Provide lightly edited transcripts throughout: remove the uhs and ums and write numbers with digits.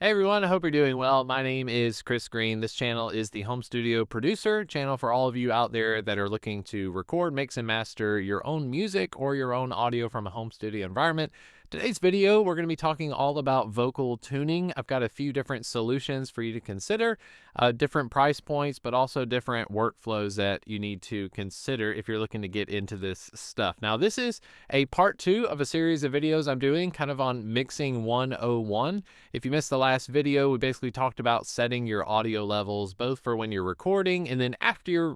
Hey everyone, I hope you're doing well. My name is Chris Green. This channel is the home studio producer channel for all of you out there that are looking to record, mix, and master your own music or your own audio from a home studio environment. Today's video, we're going to be talking all about vocal tuning. I've got a few different solutions for you to consider, different price points, but also different workflows that you need to consider if you're looking to get into this stuff. Now, this is a part 2 of a series of videos I'm doing kind of on Mixing 101. If you missed the last video, we basically talked about setting your audio levels both for when you're recording and then after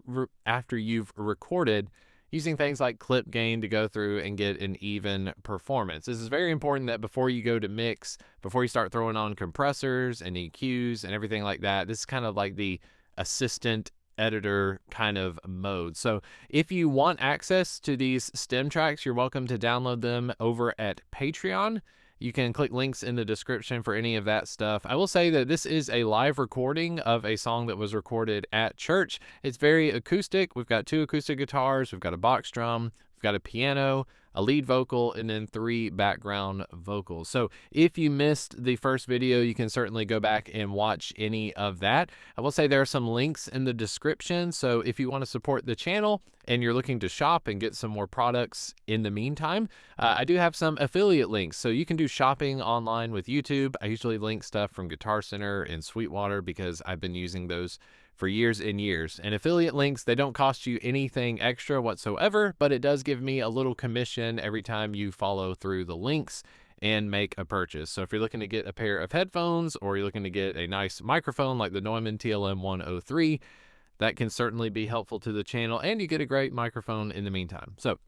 you've recorded, using things like clip gain to go through and get an even performance. This is very important that before you go to mix, before you start throwing on compressors and EQs and everything like that, this is kind of like the assistant editor kind of mode. So if you want access to these stem tracks, you're welcome to download them over at Patreon. You can click links in the description for any of that stuff. I will say that this is a live recording of a song that was recorded at church. It's very acoustic. We've got 2 acoustic guitars, we've got a box drum, we've got a piano, a lead vocal, and then 3 background vocals. So if you missed the first video, you can certainly go back and watch any of that. I will say there are some links in the description. So if you want to support the channel and you're looking to shop and get some more products in the meantime, I do have some affiliate links. So you can do shopping online with YouTube. I usually link stuff from Guitar Center and Sweetwater because I've been using those for years and years. And affiliate links, they don't cost you anything extra whatsoever, but it does give me a little commission every time you follow through the links and make a purchase. So if you're looking to get a pair of headphones or you're looking to get a nice microphone like the Neumann TLM 103, that can certainly be helpful to the channel, and you get a great microphone in the meantime. So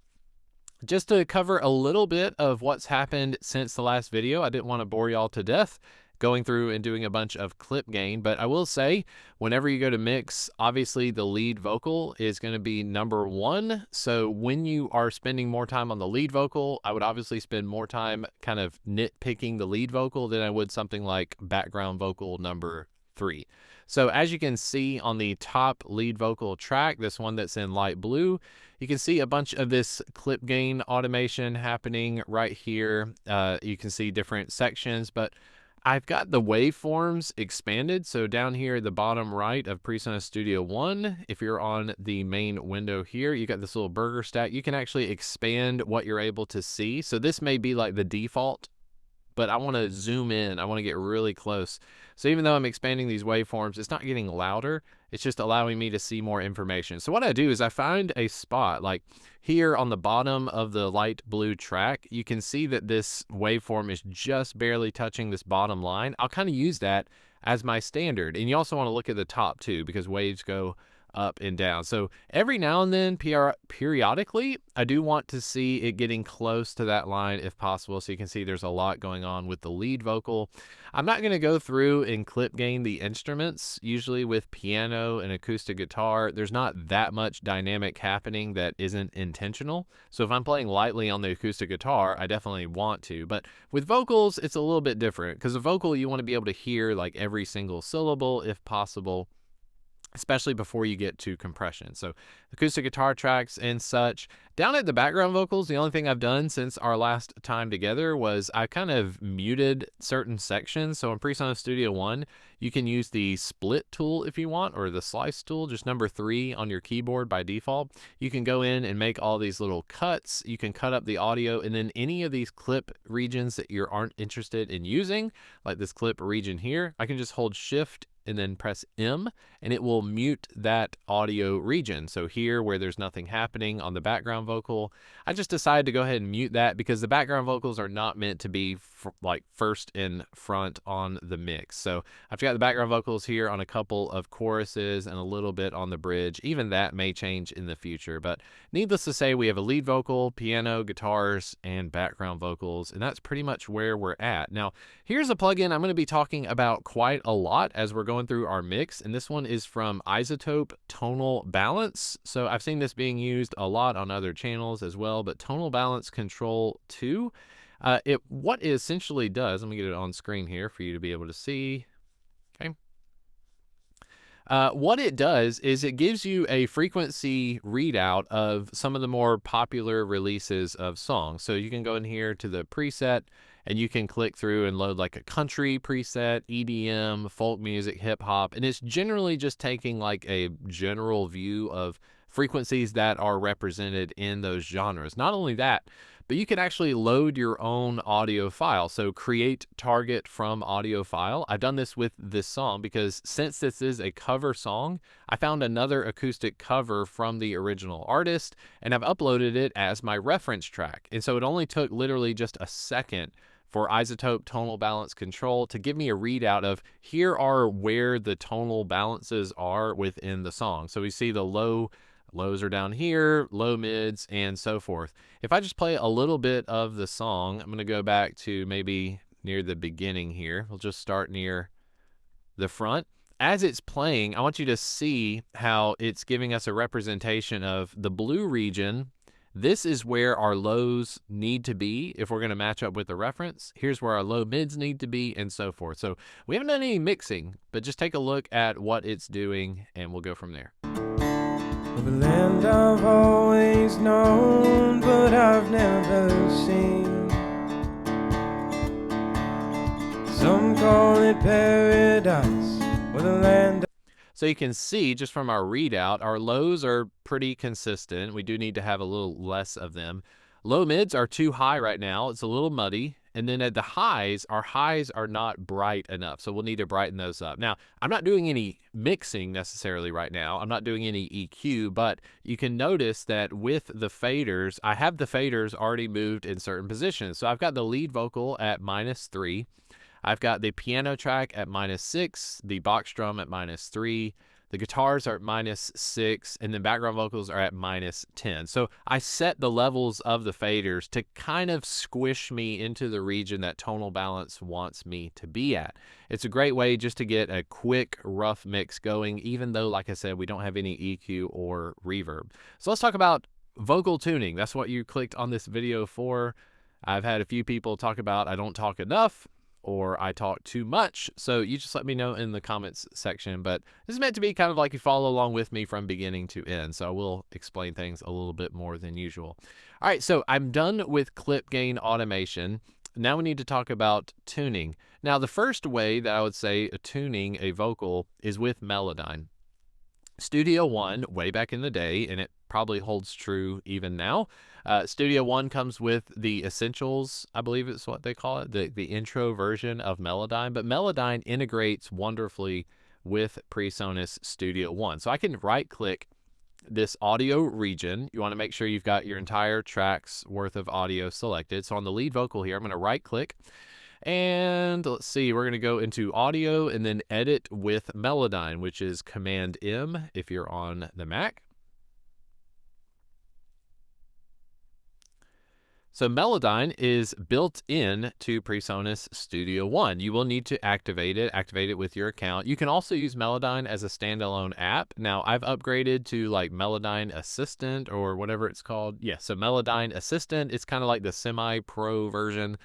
just to cover a little bit of what's happened since the last video, I didn't want to bore y'all to death going through and doing a bunch of clip gain, but I will say whenever you go to mix, obviously the lead vocal is going to be number 1. So when you are spending more time on the lead vocal, I would obviously spend more time kind of nitpicking the lead vocal than I would something like background vocal number 3. So as you can see on the top lead vocal track, this one that's in light blue, you can see a bunch of this clip gain automation happening right here. You can see different sections, but I've got the waveforms expanded. So down here at the bottom right of PreSonus Studio One, if you're on the main window here, you got this little burger stack. You can actually expand what you're able to see. So this may be like the default, but I want to zoom in. I want to get really close. So even though I'm expanding these waveforms, it's not getting louder. It's just allowing me to see more information. So what I do is I find a spot like here on the bottom of the light blue track. You can see that this waveform is just barely touching this bottom line. I'll kind of use that as my standard. And you also want to look at the top too, because waves go up and down. So every now and then, periodically, I do want to see it getting close to that line if possible. So you can see there's a lot going on with the lead vocal. I'm not going to go through and clip gain the instruments. Usually with piano and acoustic guitar, there's not that much dynamic happening that isn't intentional. So if I'm playing lightly on the acoustic guitar, I definitely want to. But with vocals, it's a little bit different because a vocal, you want to be able to hear like every single syllable if possible, especially before you get to compression. So acoustic guitar tracks and such. Down at the background vocals, the only thing I've done since our last time together was I kind of muted certain sections. So in PreSonus Studio One, you can use the split tool if you want, or the slice tool, just number 3 on your keyboard by default. You can go in and make all these little cuts. You can cut up the audio, and then any of these clip regions that you aren't interested in using, like this clip region here, I can just hold Shift and then press M, and it will mute that audio region. So here where there's nothing happening on the background vocal, I just decided to go ahead and mute that because the background vocals are not meant to be like first in front on the mix. So I've got the background vocals here on a couple of choruses and a little bit on the bridge. Even that may change in the future, but needless to say, we have a lead vocal, piano, guitars, and background vocals, and that's pretty much where we're at. Now, here's a plugin I'm going to be talking about quite a lot as we're going through our mix, and this one is from iZotope Tonal Balance. So I've seen this being used a lot on other channels as well, but Tonal Balance Control 2, what it essentially does, let me get it on screen here for you to be able to see. Okay. What it does is it gives you a frequency readout of some of the more popular releases of songs. So you can go in here to the preset and you can click through and load like a country preset, EDM, folk music, hip hop, and it's generally just taking like a general view of frequencies that are represented in those genres. Not only that, but you can actually load your own audio file. So create target from audio file. I've done this with this song because since this is a cover song, I found another acoustic cover from the original artist and I've uploaded it as my reference track. And so it only took literally just a second for isotope tonal balance control to give me a readout of here are where the tonal balances are within the song. So we see the lows are down here, low mids, and so forth. If I just play a little bit of the song, I'm going to go back to maybe near the beginning here. We'll just start near the front. As it's playing, I want you to see how it's giving us a representation of the blue region. This is where our lows need to be if we're going to match up with the reference. Here's where our low mids need to be, and so forth. So we haven't done any mixing, but just take a look at what it's doing, and we'll go from there. The land I've always known, but I've never seen. Some call it paradise, or the land. So you can see just from our readout, our lows are pretty consistent. We do need to have a little less of them. Low mids are too high right now. It's a little muddy. And then at the highs, our highs are not bright enough. So we'll need to brighten those up. Now, I'm not doing any mixing necessarily right now. I'm not doing any EQ, but you can notice that with the faders, I have the faders already moved in certain positions. So I've got the lead vocal at -3. I've got the piano track at -6, the box drum at -3, the guitars are at -6, and then background vocals are at -10. So I set the levels of the faders to kind of squish me into the region that tonal balance wants me to be at. It's a great way just to get a quick, rough mix going, even though, like I said, we don't have any EQ or reverb. So let's talk about vocal tuning. That's what you clicked on this video for. I've had a few people talk about I don't talk enough, or I talk too much. So you just let me know in the comments section. But this is meant to be kind of like you follow along with me from beginning to end. So I will explain things a little bit more than usual. All right, so I'm done with clip gain automation. Now we need to talk about tuning. Now the first way that I would say tuning a vocal is with Melodyne. Studio One, way back in the day, and it probably holds true even now. Studio One comes with the Essentials, I believe it's what they call it, the intro version of Melodyne. But Melodyne integrates wonderfully with PreSonus Studio One. So I can right-click this audio region. You want to make sure you've got your entire track's worth of audio selected. So on the lead vocal here, I'm going to right-click. And let's see, we're going to go into audio and then edit with Melodyne, which is Command M if you're on the Mac. So Melodyne is built in to PreSonus Studio One. You will need to activate it with your account. You can also use Melodyne as a standalone app. Now I've upgraded to like Melodyne Assistant or whatever it's called. Yeah, so Melodyne Assistant, it's kind of like the semi-pro version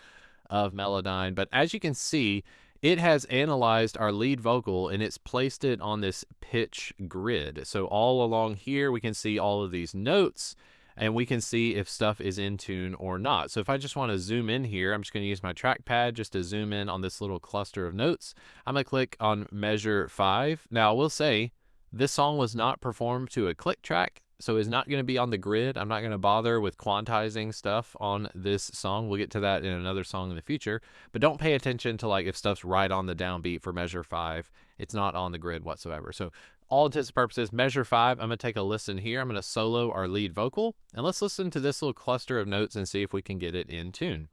of Melodyne. But as you can see, it has analyzed our lead vocal and it's placed it on this pitch grid. So all along here, we can see all of these notes and we can see if stuff is in tune or not. So if I just want to zoom in here, I'm just going to use my trackpad just to zoom in on this little cluster of notes. I'm going to click on measure 5. Now I will say this song was not performed to a click track, so it's not going to be on the grid. I'm not going to bother with quantizing stuff on this song. We'll get to that in another song in the future. But don't pay attention to like if stuff's right on the downbeat for measure 5. It's not on the grid whatsoever. So all intents and purposes, measure 5, I'm going to take a listen here. I'm going to solo our lead vocal. And let's listen to this little cluster of notes and see if we can get it in tune.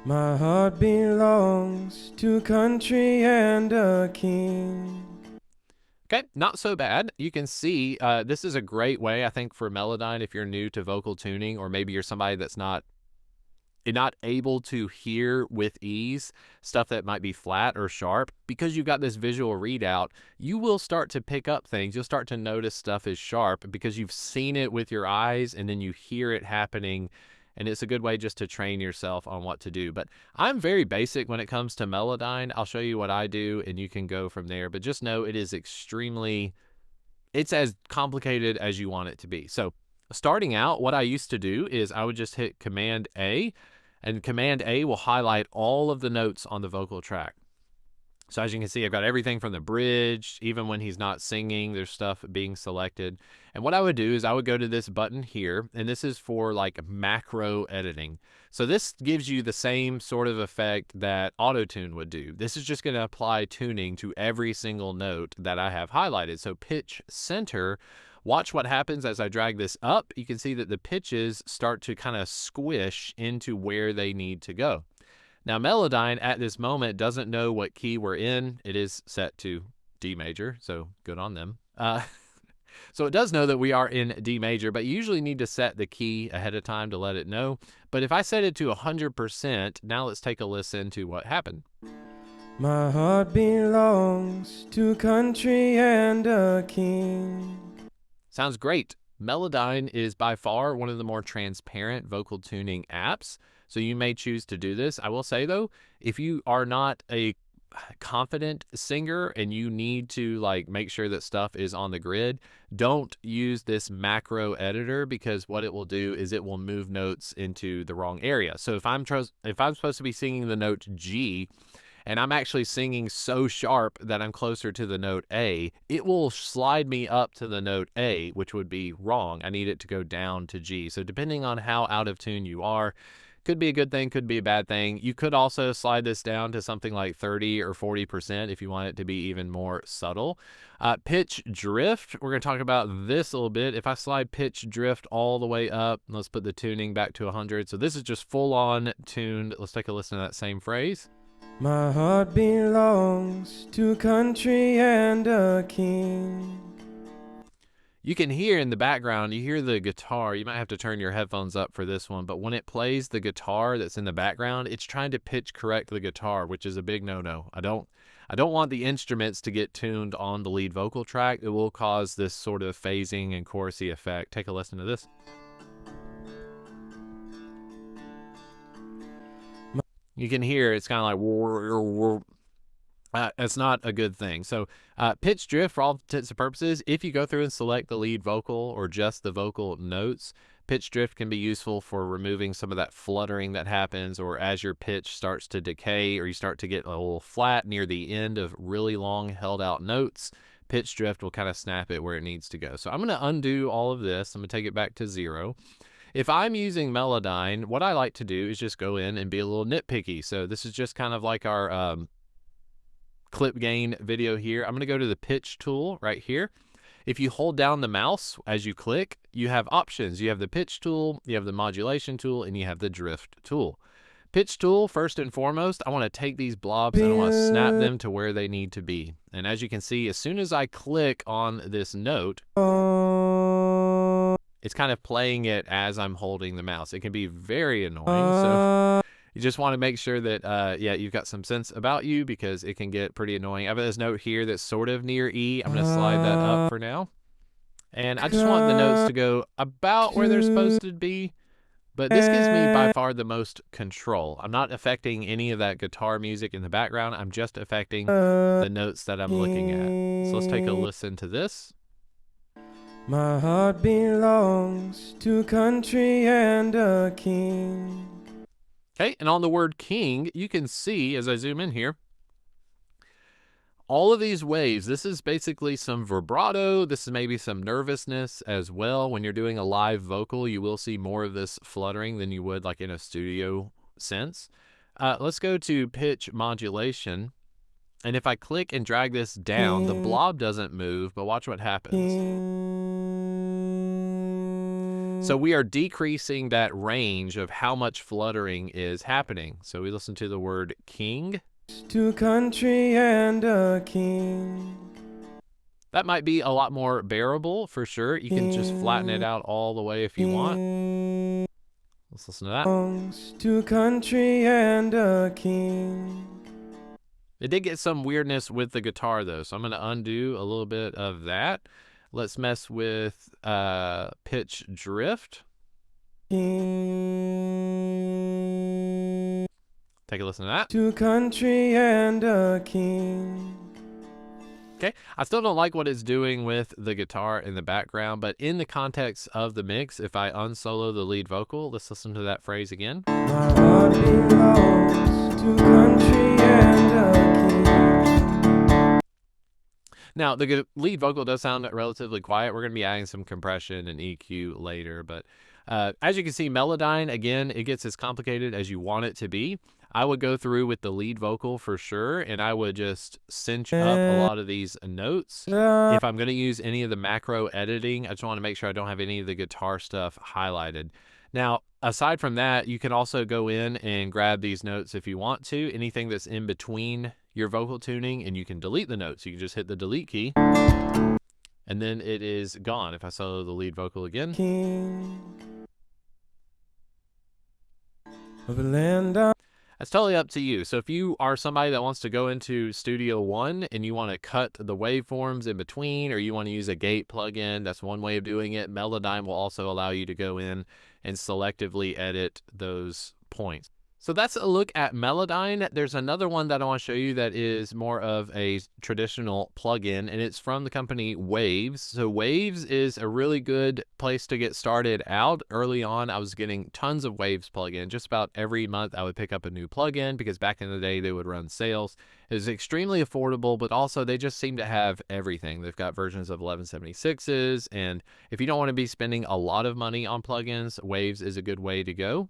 My heart belongs to a country and a king. Okay, not so bad. You can see this is a great way, I think, for Melodyne if you're new to vocal tuning, or maybe you're somebody that's not able to hear with ease stuff that might be flat or sharp. Because you've got this visual readout, you will start to pick up things. You'll start to notice stuff is sharp because you've seen it with your eyes and then you hear it happening. And it's a good way just to train yourself on what to do. But I'm very basic when it comes to Melodyne. I'll show you what I do and you can go from there. But just know it is it's as complicated as you want it to be. So starting out, what I used to do is I would just hit Command A. And Command A will highlight all of the notes on the vocal track. So as you can see, I've got everything from the bridge, even when he's not singing, there's stuff being selected. And what I would do is I would go to this button here, and this is for like macro editing. So this gives you the same sort of effect that auto-tune would do. This is just going to apply tuning to every single note that I have highlighted. So pitch center, watch what happens as I drag this up. You can see that the pitches start to kind of squish into where they need to go. Now, Melodyne at this moment doesn't know what key we're in. It is set to D major, so good on them. So it does know that we are in D major, but you usually need to set the key ahead of time to let it know. But if I set it to 100%, now let's take a listen to what happened. My heart belongs to country and a king. Sounds great. Melodyne is by far one of the more transparent vocal tuning apps, so you may choose to do this. I will say though, if you are not a confident singer and you need to like make sure that stuff is on the grid, don't use this macro editor, because what it will do is it will move notes into the wrong area. So if I'm supposed to be singing the note G, and I'm actually singing so sharp that I'm closer to the note A, it will slide me up to the note A, which would be wrong. I need it to go down to G. So depending on how out of tune you are, could be a good thing, could be a bad thing. You could also slide this down to something like 30 or 40% if you want it to be even more subtle. Pitch drift, we're going to talk about this a little bit. If I slide pitch drift all the way up, let's put the tuning back to 100. So this is just full on tuned. Let's take a listen to that same phrase. My heart belongs to country and a king. You can hear in the background, you hear the guitar. You might have to turn your headphones up for this one, but when it plays the guitar that's in the background, it's trying to pitch correct the guitar, which is a big no-no. I don't want the instruments to get tuned on the lead vocal track. It will cause this sort of phasing and chorusy effect. Take a listen to this. You can hear it's kind of like it's not a good thing. So pitch drift, for all intents and purposes, if you go through and select the lead vocal or just the vocal notes, pitch drift can be useful for removing some of that fluttering that happens, or as your pitch starts to decay or you start to get a little flat near the end of really long held out notes, pitch drift will kind of snap it where it needs to go. So I'm going to undo all of this. I'm going to take it back to 0. If I'm using Melodyne, what I like to do is just go in and be a little nitpicky. So this is just kind of like our clip gain video here. I'm going to go to the pitch tool right here. If you hold down the mouse as you click, you have options. You have the pitch tool, you have the modulation tool, and you have the drift tool. Pitch tool, first and foremost, I want to take these blobs and I want to snap them to where they need to be. And as you can see, as soon as I click on this note, it's kind of playing it as I'm holding the mouse. It can be very annoying. So you just want to make sure that, yeah, you've got some sense about you, because it can get pretty annoying. I have this note here that's sort of near E. I'm going to slide that up for now. And I just want the notes to go about where they're supposed to be. But this gives me by far the most control. I'm not affecting any of that guitar music in the background. I'm just affecting the notes that I'm looking at. So let's take a listen to this. My heart belongs to country and a king. Okay, and on the word king, you can see, as I zoom in here, all of these waves. This is basically some vibrato. This is maybe some nervousness as well. When you're doing a live vocal, you will see more of this fluttering than you would like in a studio sense. Let's go to pitch modulation. And if I click and drag this down, the blob doesn't move, but watch what happens. So we are decreasing that range of how much fluttering is happening. So we listen to the word king. To country and a king. That might be a lot more bearable for sure. You can just flatten it out all the way if you want. Let's listen to that. To country and a king. It did get some weirdness with the guitar though, so I'm going to undo a little bit of that. Let's mess with pitch drift. Take a listen to that. To country and a king. Okay, I still don't like what it's doing with the guitar in the background, but in the context of the mix, if I unsolo the lead vocal, let's listen to that phrase again. My heart belongs to country and a king. Now, the lead vocal does sound relatively quiet. We're going to be adding some compression and EQ later, but as you can see, Melodyne, again, it gets as complicated as you want it to be. I would go through with the lead vocal for sure, and I would just cinch up a lot of these notes. If I'm going to use any of the macro editing, I just want to make sure I don't have any of the guitar stuff highlighted. Now, aside from that, you can also go in and grab these notes if you want to, anything that's in between your vocal tuning, and you can delete the notes. You can just hit the delete key, and then it is gone. If I solo the lead vocal again. King of a land of That's totally up to you. So if you are somebody that wants to go into Studio One and you want to cut the waveforms in between, or you want to use a gate plugin, that's one way of doing it. Melodyne will also allow you to go in and selectively edit those points. So that's a look at Melodyne. There's another one that I want to show you that is more of a traditional plugin, and it's from the company Waves. So Waves is a really good place to get started out. Early on, I was getting tons of Waves plugin. Just about every month, I would pick up a new plugin because back in the day, they would run sales. It was extremely affordable, but also they just seem to have everything. They've got versions of 1176s, and if you don't want to be spending a lot of money on plugins, Waves is a good way to go.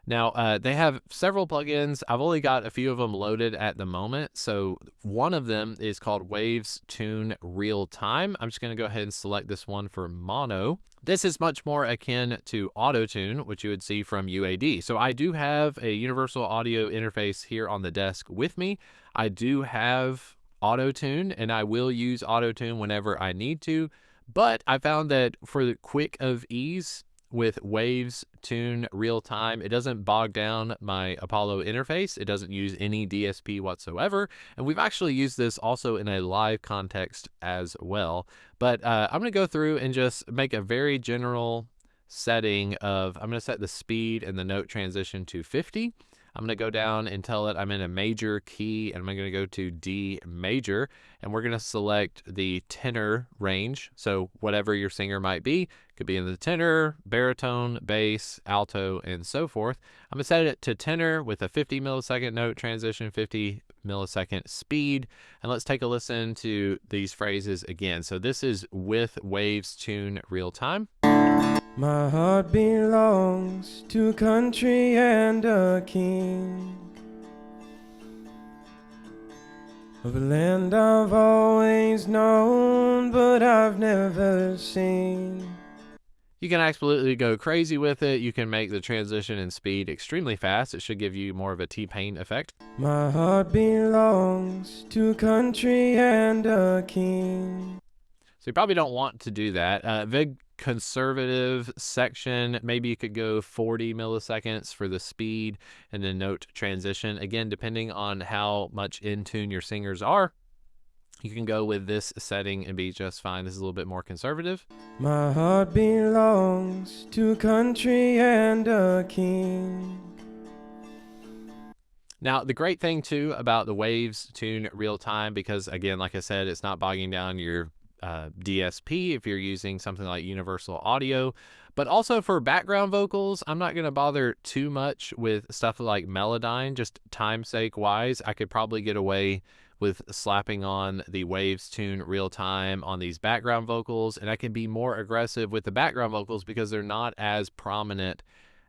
Now, they have several plugins. I've only got a few of them loaded at the moment. So one of them is called Waves Tune Real Time. I'm just going to go ahead and select this one for mono. This is much more akin to auto tune, which you would see from UAD. So I do have a universal audio interface here on the desk with me. I do have auto tune, and I will use auto tune whenever I need to. But I found that for the quick of ease, with Waves Tune Real Time, it doesn't bog down my Apollo interface. It doesn't use any DSP whatsoever. And we've actually used this also in a live context as well. But I'm going to go through and just make a very general setting of, I'm going to set the speed and the note transition to 50. I'm going to go down and tell it I'm in a major key, and I'm going to go to D major, and we're going to select the tenor range. So whatever your singer might be, could be in the tenor, baritone, bass, alto, and so forth. I'm going to set it to tenor with a 50 millisecond note transition, 50 millisecond speed. And let's take a listen to these phrases again. So this is with Waves Tune Real Time. My heart belongs to country and a king of a land I've always known, but I've never seen. You can absolutely go crazy with it. You can make the transition and speed extremely fast. It should give you more of a T-Pain effect. My heart belongs to country and a king. So you probably don't want to do that. The conservative section, maybe you could go 40 milliseconds for the speed and then note transition. Again, depending on how much in tune your singers are, you can go with this setting and be just fine. This is a little bit more conservative. My heart belongs to country and a king. Now, the great thing too about the Waves Tune Real Time, because again, like I said, it's not bogging down your DSP if you're using something like Universal Audio, but also for background vocals, I'm not going to bother too much with stuff like Melodyne. Just time's sake wise, I could probably get away with slapping on the Waves Tune Real Time on these background vocals, and I can be more aggressive with the background vocals because they're not as prominent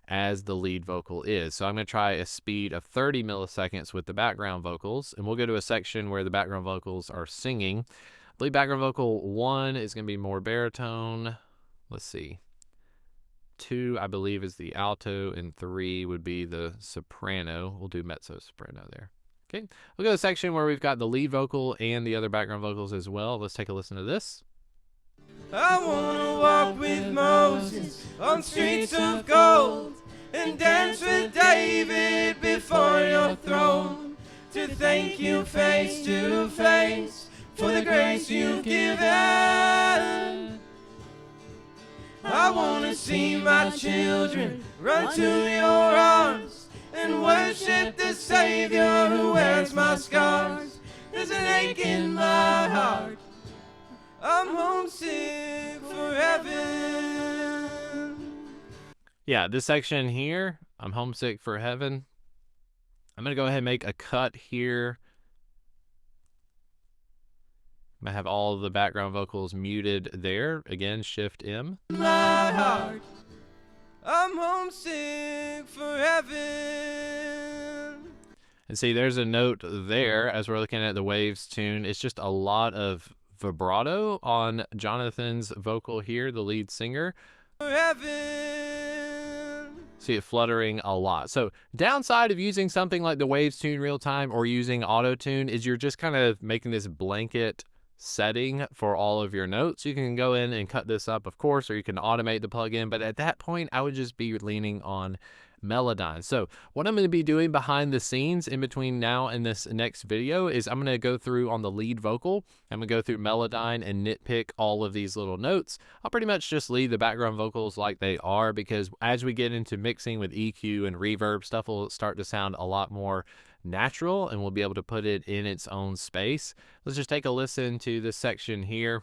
as the lead vocal is. So I'm going to try a speed of 30 milliseconds with the background vocals, and we'll go to a section where the background vocals are singing. I believe background vocal 1 is going to be more baritone. Let's see. 2, I believe, is the alto, and 3 would be the soprano. We'll do mezzo soprano there. Okay, we'll go to a section where we've got the lead vocal and the other background vocals as well. Let's take a listen to this. I wanna walk with Moses on streets of gold and dance with David before your throne to thank you face to face for the grace you've given. I wanna see my children run to your arms and worship the Savior who wears my scars. There's an ache in my heart I'm homesick for heaven. Yeah, this section here, I'm homesick for heaven. I'm going to go ahead and make a cut here. I'm going to have all of the background vocals muted there. Again, Shift M. My heart, I'm homesick for heaven. And see, there's a note there as we're looking at the Waves tune. It's just a lot of vibrato on Jonathan's vocal here, the lead singer. For heaven. See it fluttering a lot. So downside of using something like the Waves tune real time or using auto tune is you're just kind of making this blanket setting for all of your notes. You can go in and cut this up, of course, or you can automate the plugin, but at that point I would just be leaning on Melodyne. So what I'm going to be doing behind the scenes in between now and this next video is I'm going to go through on the lead vocal. I'm going to go through Melodyne and nitpick all of these little notes. I'll pretty much just leave the background vocals like they are, because as we get into mixing with EQ and reverb, stuff will start to sound a lot more natural and we'll be able to put it in its own space. Let's just take a listen to this section here.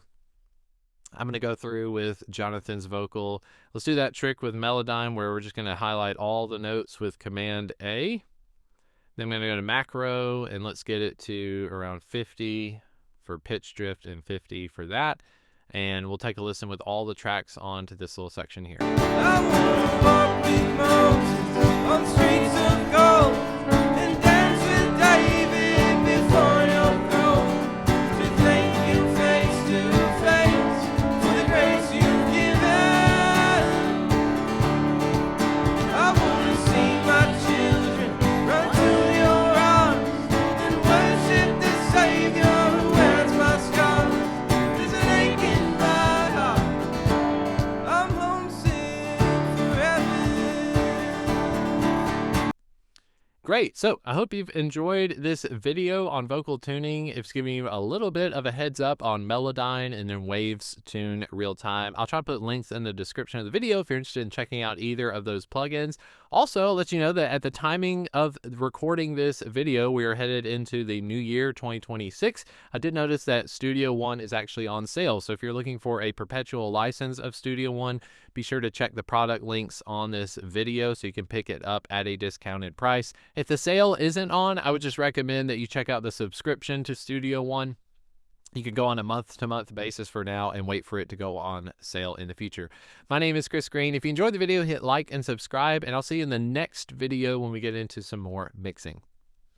I'm going to go through with Jonathan's vocal. Let's do that trick with Melodyne where we're just going to highlight all the notes with Command A. Then I'm going to go to macro and let's get it to around 50 for pitch drift and 50 for that. And we'll take a listen with all the tracks onto this little section here. I wanna walk with Moses on streets of gold and dance with David before your throne, to thank you face to face for the grace you've given. I wanna see my children run to your arms and worship the Savior who wears my scars. There's an ache in my heart, I'm homesick for heaven. Great. So I hope you've enjoyed this video on vocal tuning. It's giving you a little bit of a heads up on Melodyne and then Waves Tune real time. I'll try to put links in the description of the video if you're interested in checking out either of those plugins. Also, I'll let you know that at the timing of recording this video, we are headed into the new year 2026. I did notice that Studio One is actually on sale. So if you're looking for a perpetual license of Studio One, be sure to check the product links on this video so you can pick it up at a discounted price. If the sale isn't on, I would just recommend that you check out the subscription to Studio One. You can go on a month-to-month basis for now and wait for it to go on sale in the future. My name is Chris Green. If you enjoyed the video, hit like and subscribe, and I'll see you in the next video when we get into some more mixing.